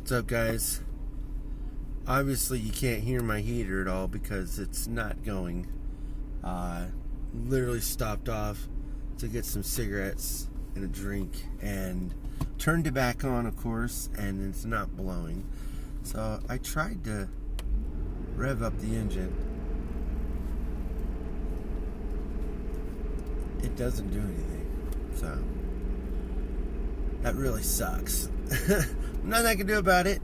What's up, guys? Obviously you can't hear my heater at all because it's not going. Literally stopped off to get some cigarettes and a drink and turned it back on, of course, and it's not blowing. So I tried to rev up the engine. It doesn't do anything, so that really sucks. Nothing I can do about it.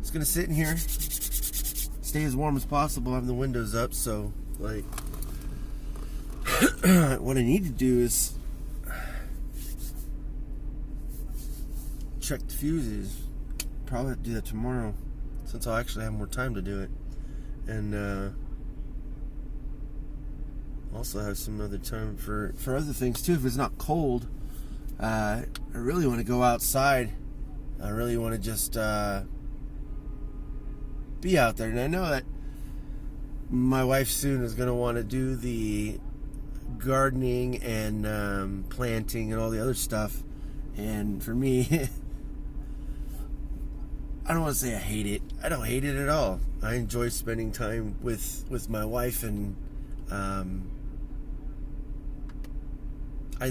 Just gonna sit in here, stay as warm as possible, have the windows up. So, like, what I need to do is check the fuses. Probably have to do that tomorrow, since I'll actually have more time to do it, and also have some other time for other things too. If it's not cold, I really want to go outside. I really want to just be out there. And I know that my wife soon is going to want to do the gardening and planting and all the other stuff. And for me, I don't want to say I hate it. I don't hate it at all. I enjoy spending time with my wife, and I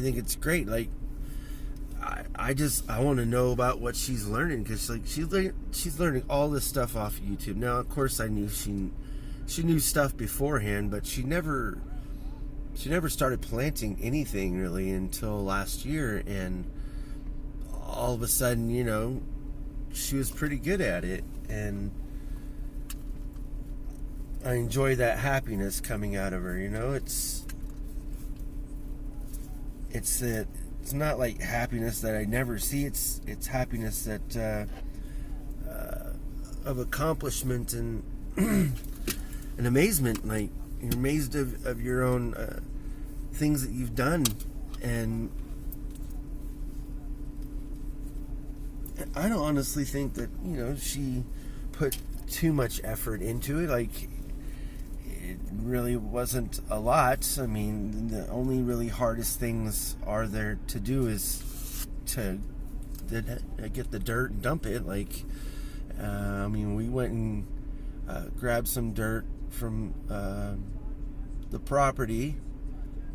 think it's great. Like, I want to know about what she's learning, because like she's learning all this stuff off of YouTube. Now, of course, I knew she knew stuff beforehand, but she never started planting anything really until last year, and all of a sudden, you know, she was pretty good at it, and I enjoy that happiness coming out of her. You know, it's not like happiness that I never see. It's happiness that of accomplishment and and amazement. Like, you're amazed of your own things that you've done, and I don't honestly think that, you know, she put too much effort into it. Like, it really wasn't a lot. I mean, the only really hardest things are there to do is to get the dirt and dump it. Like, I mean, we went and grabbed some dirt from the property,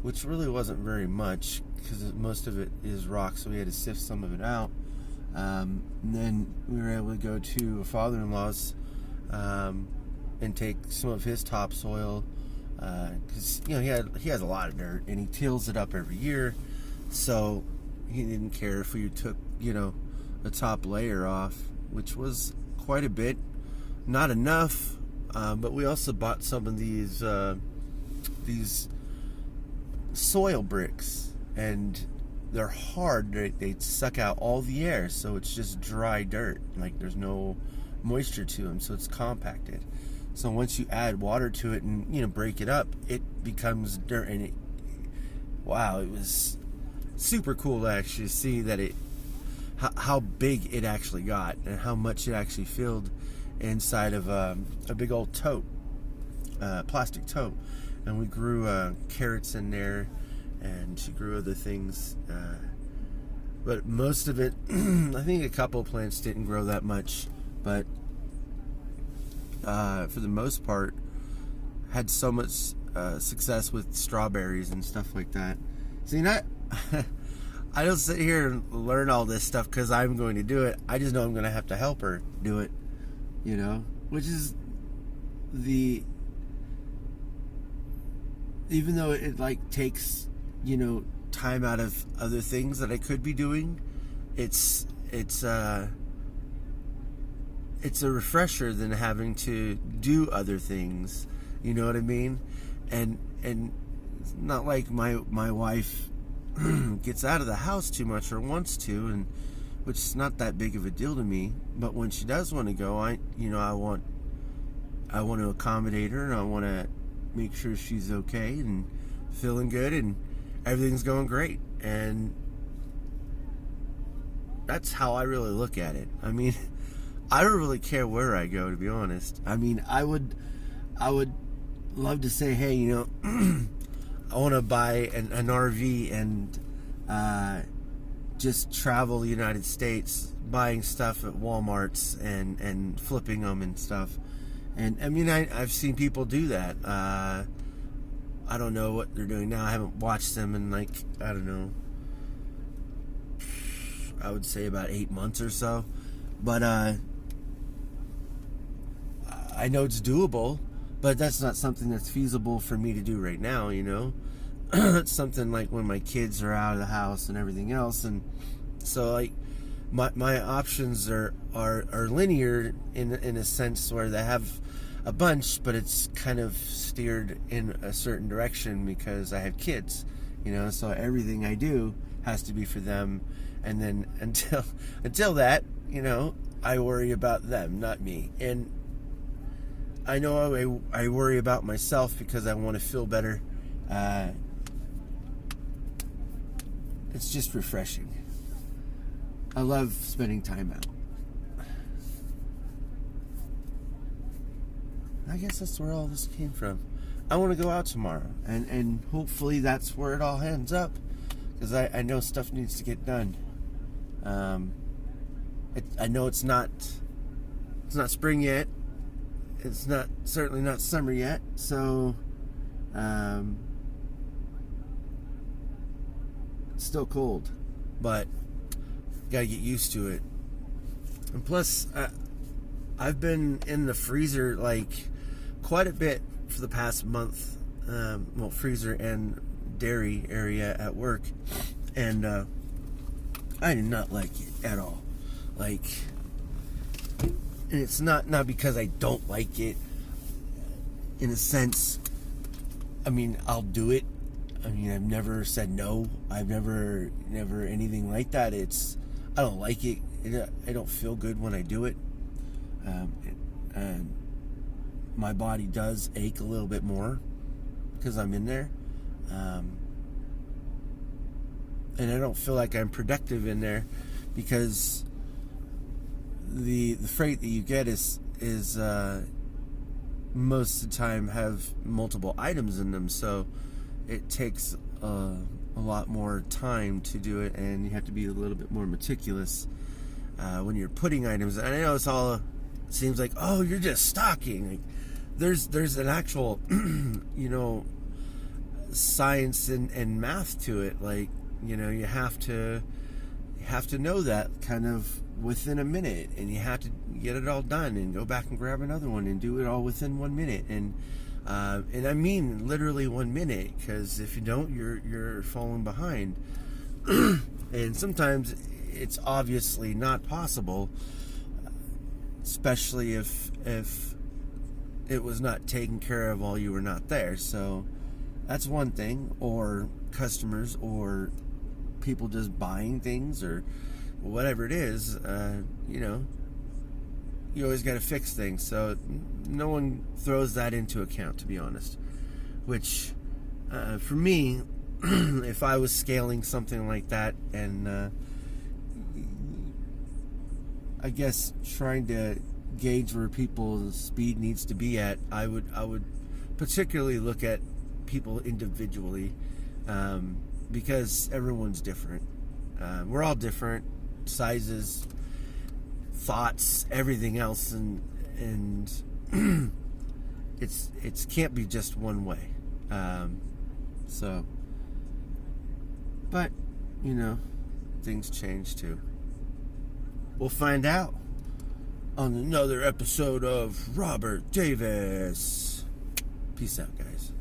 which really wasn't very much because most of it is rock, so we had to sift some of it out. And then we were able to go to a father-in-law's and take some of his topsoil, because, you know, he has a lot of dirt and he tills it up every year, so he didn't care if we took, you know, the top layer off, which was quite a bit. Not enough, but we also bought some of these soil bricks, and they're hard. They suck out all the air, so it's just dry dirt. Like, there's no moisture to them, so it's compacted. So once you add water to it and, you know, break it up, it becomes dirt. And wow, it was super cool to actually see that how big it actually got and how much it actually filled inside of a big old tote, plastic tote. And we grew carrots in there, and she grew other things, but most of it, I think a couple plants didn't grow that much, but for the most part had so much success with strawberries and stuff like that. See, I don't sit here and learn all this stuff because I'm going to do it. I just know I'm going to have to help her do it, you know, which is even though it like takes, you know, time out of other things that I could be doing, it's a refresher than having to do other things, you know what I mean? And it's not like my wife gets out of the house too much or wants to, and which is not that big of a deal to me. But when she does want to go, I want to accommodate her, and I want to make sure she's okay and feeling good and everything's going great. And that's how I really look at it. I mean, I don't really care where I go, to be honest. I mean, I would love to say, hey, you know, I want to buy an RV and just travel the United States buying stuff at Walmart's and flipping them and stuff. And I mean, I've seen people do that. I don't know what they're doing now. I haven't watched them in, like, I don't know, I would say about 8 months or so. But I know it's doable, but that's not something that's feasible for me to do right now, you know. It's something like when my kids are out of the house and everything else. And so, like, my options are linear in a sense where they have a bunch, but it's kind of steered in a certain direction because I have kids, you know. So everything I do has to be for them, and then until that, you know, I worry about them, not me. And I know I worry about myself because I want to feel better. It's just refreshing. I love spending time out. I guess that's where all this came from. I want to go out tomorrow, and hopefully that's where it all ends up, because I know stuff needs to get done. I know it's not spring yet. It's certainly not summer yet. So it's still cold, but gotta get used to it. And plus, I've been in the freezer like quite a bit for the past month. Well, freezer and dairy area at work, and I do not like it at all. Like, and it's not because I don't like it. In a sense, I mean, I'll do it. I mean, I've never said no. I've never anything like that. I don't like it. I don't feel good when I do it. And my body does ache a little bit more because I'm in there. And I don't feel like I'm productive in there because the freight that you get is most of the time have multiple items in them, so it takes a lot more time to do it, and you have to be a little bit more meticulous when you're putting items. And I know it seems like, oh, you're just stocking. Like, there's an actual you know, science and math to it. Like, you know, you have to know that kind of within a minute, and you have to get it all done and go back and grab another one and do it all within 1 minute. And I mean literally 1 minute, because if you don't, you're falling behind. And sometimes it's obviously not possible, especially if it was not taken care of while you were not there. So that's one thing. Or customers, or people just buying things, or whatever it is. You know, you always got to fix things. So no one throws that into account, to be honest. Which, for me, if I was scaling something like that, and I guess trying to gauge where people's speed needs to be at, I would particularly look at people individually, because everyone's different. We're all different, sizes, thoughts, everything else, and it's can't be just one way. So, but you know, things change too. We'll find out on another episode of Robert Davis. Peace out, guys.